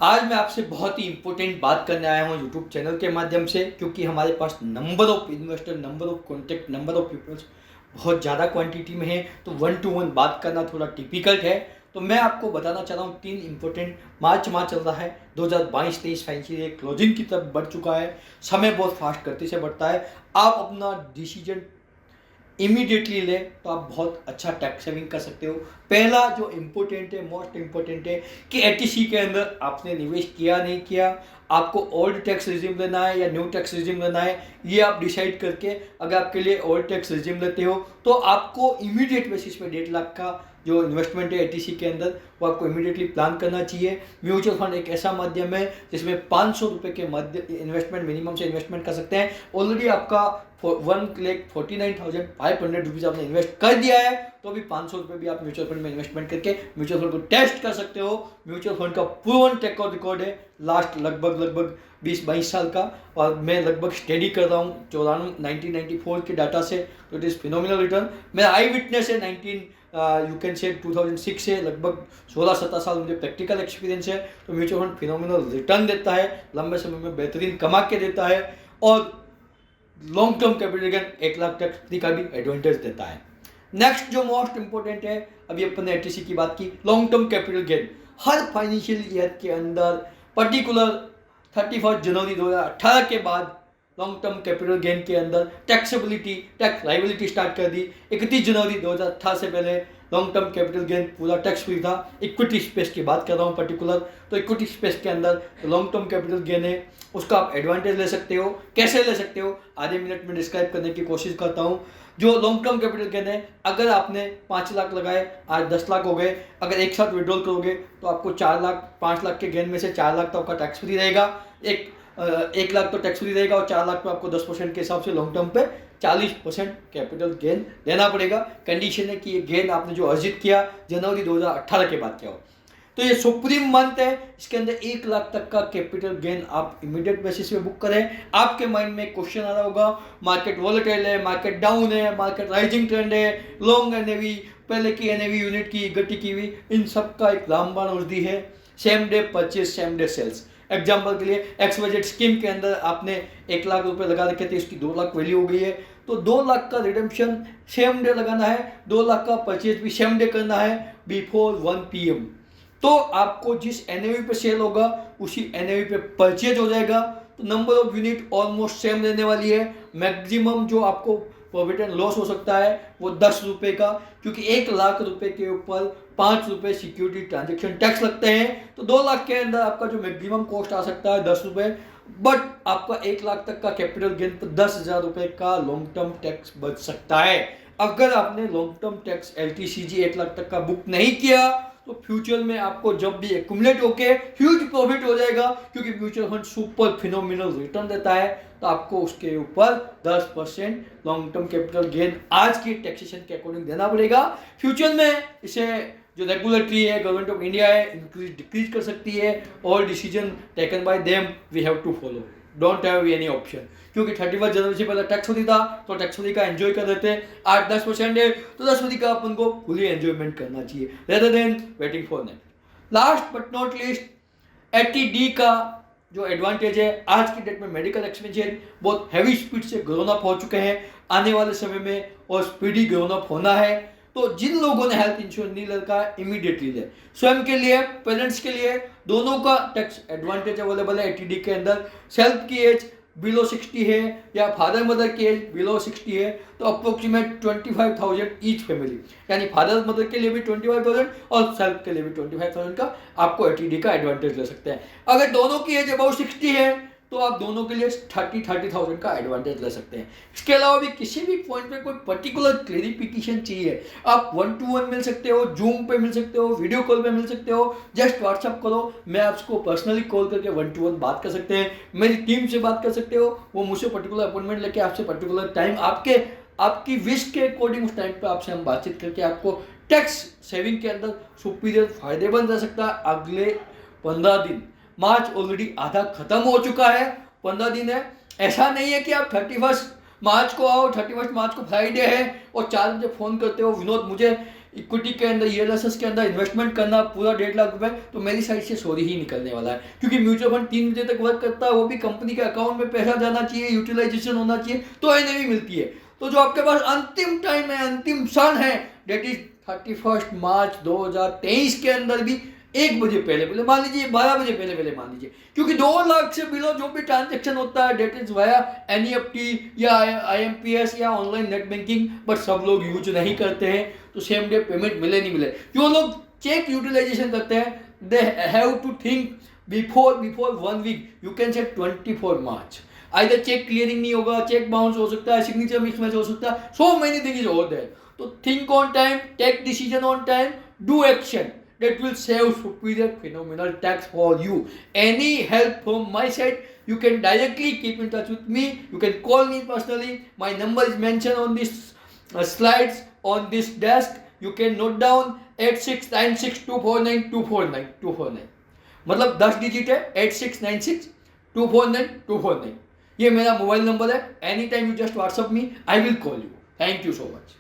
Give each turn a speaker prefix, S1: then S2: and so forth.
S1: आज मैं आपसे बहुत ही इंपॉर्टेंट बात करने आया हूँ यूट्यूब चैनल के माध्यम से, क्योंकि हमारे पास number of investor, number of contact, number of peoples बहुत ज़्यादा क्वांटिटी में है, तो वन टू वन बात करना थोड़ा टिपिकल है। तो मैं आपको बताना चाह रहा हूँ तीन इंपॉर्टेंट। मार्च माह चल रहा है, 2022-23 फाइनेंशियल ईयर क्लोजिंग की तरफ बढ़ चुका है। समय बहुत फास्ट गति से बढ़ता है। आप अपना डिसीजन इमीडिएटली ले तो आप बहुत अच्छा टैक्स सेविंग कर सकते हो। पहला जो इम्पोर्टेंट है, मोस्ट इम्पोर्टेंट है कि एटीसी के अंदर आपने निवेश किया नहीं किया, आपको ओल्ड टैक्स रिजिम लेना है या न्यू टैक्स रिजिम लेना है, ये आप डिसाइड करके अगर आपके लिए ओल्ड टैक्स रिजिम लेते हो तो आपको इमीडिएट बेसिस पे 1.5 लाख का जो इन्वेस्टमेंट है एटीसी के अंदर वो आपको इमीडिएटली प्लान करना चाहिए। म्यूचुअल फंड एक ऐसा माध्यम है जिसमें 500 रुपये के मध्य इन्वेस्टमेंट मिनिमम से इन्वेस्टमेंट कर सकते हैं। ऑलरेडी आपका 1,49,500 रुपीज़ आपने इन्वेस्ट कर दिया है, तो अभी 500 रुपये भी आप म्यूचुअल फंड में इन्वेस्टमेंट करके म्यूचुअल फंड को टेस्ट कर सकते हो। म्यूचुअल फंड का प्रूवन ट्रैक रिकॉर्ड है लास्ट लगभग 20-22 साल का, और मैं लगभग स्टडी कर रहा हूँ 1994 के डाटा से, तो इट इज़ फिनोमिनल रिटर्न। मेरा आई विटनेस है 2006 से लगभग 16-17 साल मुझे प्रैक्टिकल एक्सपीरियंस है। तो म्यूचुअल फंड फिनोमिनल रिटर्न देता है, लंबे समय में बेहतरीन कमा के देता है, और long term capital gain 1 lakh तक का भी एडवांटेज देता है। नेक्स्ट जो मोस्ट इंपॉर्टेंट है, अभी अपन ने एटीसी की बात की, लॉन्ग टर्म कैपिटल गेन हर फाइनेंशियल ईयर के अंदर पर्टिकुलर 31 जनवरी 2018 के बाद लॉन्ग टर्म कैपिटल गेन के अंदर टैक्स लाइबिलिटी स्टार्ट कर दी। 31 जनवरी 2018 से पहले लॉन्ग टर्म कैपिटल गेन पूरा टैक्स फ्री था। इक्विटी स्पेस की बात कर रहा हूँ पर्टिकुलर, तो इक्विटी स्पेस के अंदर लॉन्ग टर्म कैपिटल गेन है, उसका आप एडवांटेज ले सकते हो। कैसे ले सकते हो, आधे मिनट में डिस्क्राइब करने की कोशिश करता हूँ। जो लॉन्ग टर्म कैपिटल गेन है, अगर आपने 5 लाख लगाए, आज 10 लाख हो गए, अगर एक साथ विड्रॉल करोगे तो आपको 4 लाख, 5 लाख के गेन में से 4 लाख तो आपका टैक्स फ्री रहेगा। 1 लाख तो टैक्स फ्री रहेगा, और 4 लाख पे आपको 10% के हिसाब से लॉन्ग टर्म पे 40% कैपिटल गेन देना पड़ेगा। कंडीशन है कि ये गेन आपने जो अर्जित किया जनवरी 2018 के बाद क्या हो। तो ये सुप्रीम मंथ है, इसके अंदर 1 लाख तक का कैपिटल गेन आप इमीडिएट बेसिस पे बुक करें। आपके माइंड में क्वेश्चन आ रहा होगा, मार्केट वॉलेटाइल है, मार्केट डाउन है, मार्केट राइजिंग ट्रेंड है, लॉन्ग एनएवी, पहले की एनएवी यूनिट की गति की हुई, इन सब का एक रामबाण औषधि है same day purchase same day sales. Example के लिए XYZ स्कीम के अंदर आपने 1 लाख रुपए लगा रखे थे, उसकी 2 लाख वैल्यू हो गई है, तो 2 लाख का रिडेम्पशन सेम डे लगाना है, 2 लाख का परचेज भी सेम डे करना है बिफोर 1 PM। तो आपको जिस एनएवी पे सेल होगा उसी एनएवी पे परचेज हो जाएगा। तो number of unit almost same रहने वाली है। मैक्सिमम जो आपको प्रॉफिट एंड लॉस हो सकता है वो 10 रुपये का, क्योंकि 1 लाख रुपए के ऊपर 5 रुपये सिक्योरिटी ट्रांजेक्शन टैक्स लगते हैं। तो 2 लाख के अंदर आपका जो मैक्सिमम कॉस्ट आ सकता है 10 रुपये, बट आपका 1 लाख तक का कैपिटल गेन पर 10,000 रुपये का लॉन्ग टर्म टैक्स बच सकता है। अगर आपने long term tax LTCG 1 lakh तक का बुक नहीं किया तो फ्यूचर में आपको जब भी एक्यूमुलेट होके ह्यूज प्रॉफिट हो जाएगा, क्योंकि mutual fund super phenomenal return देता है, तो आपको उसके ऊपर 10% लॉन्ग टर्म कैपिटल गेन आज की टैक्सेशन के अकॉर्डिंग देना पड़ेगा। फ्यूचर में इसे जो रेगुलेटरी है, गवर्नमेंट ऑफ इंडिया है, इंक्रीज डिक्रीज कर सकती है। All decision taken by them we have to follow, don't have any option, क्योंकि 31 जनवरी से पहले टैक्स फ्री था, तो टैक्स फ्री का एंजॉय कर लेते हैं। 8-10% है तो 10 फ्री का अपन को फुली एंजॉयमेंट करना चाहिए rather than waiting for next. Last but not least, 80D का जो एडवांटेज है, आज की डेट में मेडिकल एक्सपेंसेस बहुत हैवी स्पीड से ग्रोन अप हो चुके हैं, आने वाले समय में और स्पीडी ग्रोन अप होना है। तो जिन लोगों ने हेल्थ इंश्योरेंस नहीं रखा इमीडिएटली ले, स्वयं के लिए, पेरेंट्स के लिए, दोनों का टैक्स एडवांटेज अवेलेबल है 80D के अंदर। सेल्फ की एज बिलो 60 है या फादर मदर की एज बिलो 60 है, तो अप्रोक्सीमेट 25,000 ईच फैमिली, यानी फादर मदर के लिए भी 25,000 और सेल्फ के लिए भी 25,000 का आपको 80D का एडवांटेज ले सकते हैं। अगर दोनों की एज अबाउट 60 है तो आप दोनों के लिए 30,000 का एडवांटेज ले सकते हैं। इसके अलावा भी किसी भी पॉइंट पे कोई पर्टिकुलर क्लेरिफिकेशन चाहिए, आप 1-to-1 मिल सकते हो, जूम पे मिल सकते हो, वीडियो कॉल पे मिल सकते हो, जस्ट व्हाट्सअप करो, मैं आपको पर्सनली कॉल करके 1-to-1 बात कर सकते हैं। मेरी टीम से बात कर सकते हो, वो मुझसे पर्टिकुलर अपॉइंटमेंट लेके आपसे पर्टिकुलर टाइम आपकी विश के अकॉर्डिंग उस टाइम पे आपसे हम बातचीत करके आपको टैक्स सेविंग के अंदर सुपीरियर फायदेमंद रह सकता है। अगले 15 दिन, मार्च ऑलरेडी आधा खत्म हो चुका है, 15 दिन है। ऐसा नहीं है कि आप 31 मार्च को आओ, 31 मार्च को फ्राइडे है और 4 बजे फ़ोन करते हो, विनोद मुझे इक्विटी के अंदर ELSS के अंदर इन्वेस्टमेंट करना पूरा 1.5 लाख रुपए, तो मेरी साइड से सॉरी ही निकलने वाला है, क्योंकि म्यूचुअल फंड 3 बजे तक वर्क करता है, वो भी कंपनी के अकाउंट में पैसा जाना चाहिए, यूटिलाइजेशन होना चाहिए, तो NAV मिलती है। तो जो आपके पास अंतिम टाइम है, अंतिम क्षण है, डेट इज 31 मार्च 2023 के अंदर भी 1 बजे पहले मान लीजिए, 12 बजे पहले मान लीजिए, क्योंकि 2 लाख से बिलो जो भी ट्रांजेक्शन होता है डेट इज वाया NEFT या IMPS या ऑनलाइन नेट बैंकिंग, बट सब लोग यूज नहीं करते हैं, तो सेम डे पेमेंट मिले नहीं मिले। जो लोग चेक यूटिलाइजेशन करते हैं, they have to think before 1 week, you can say 24 March, either cheque clearing नहीं होगा, चेक बाउंस हो सकता है, सिग्नेचर मिसमैच हो सकता है, so many thing is over there. तो think on time, take decision on time, do action that will save superior phenomenal tax for you. Any help from my side, you can directly keep in touch with me. You can call me personally. My number is mentioned on this slides on this desk. You can note down 8696249249 मतलब 10 digit है, 8696249249। ये मेरा mobile number है। Any time you just WhatsApp me, I will call you. Thank you so much.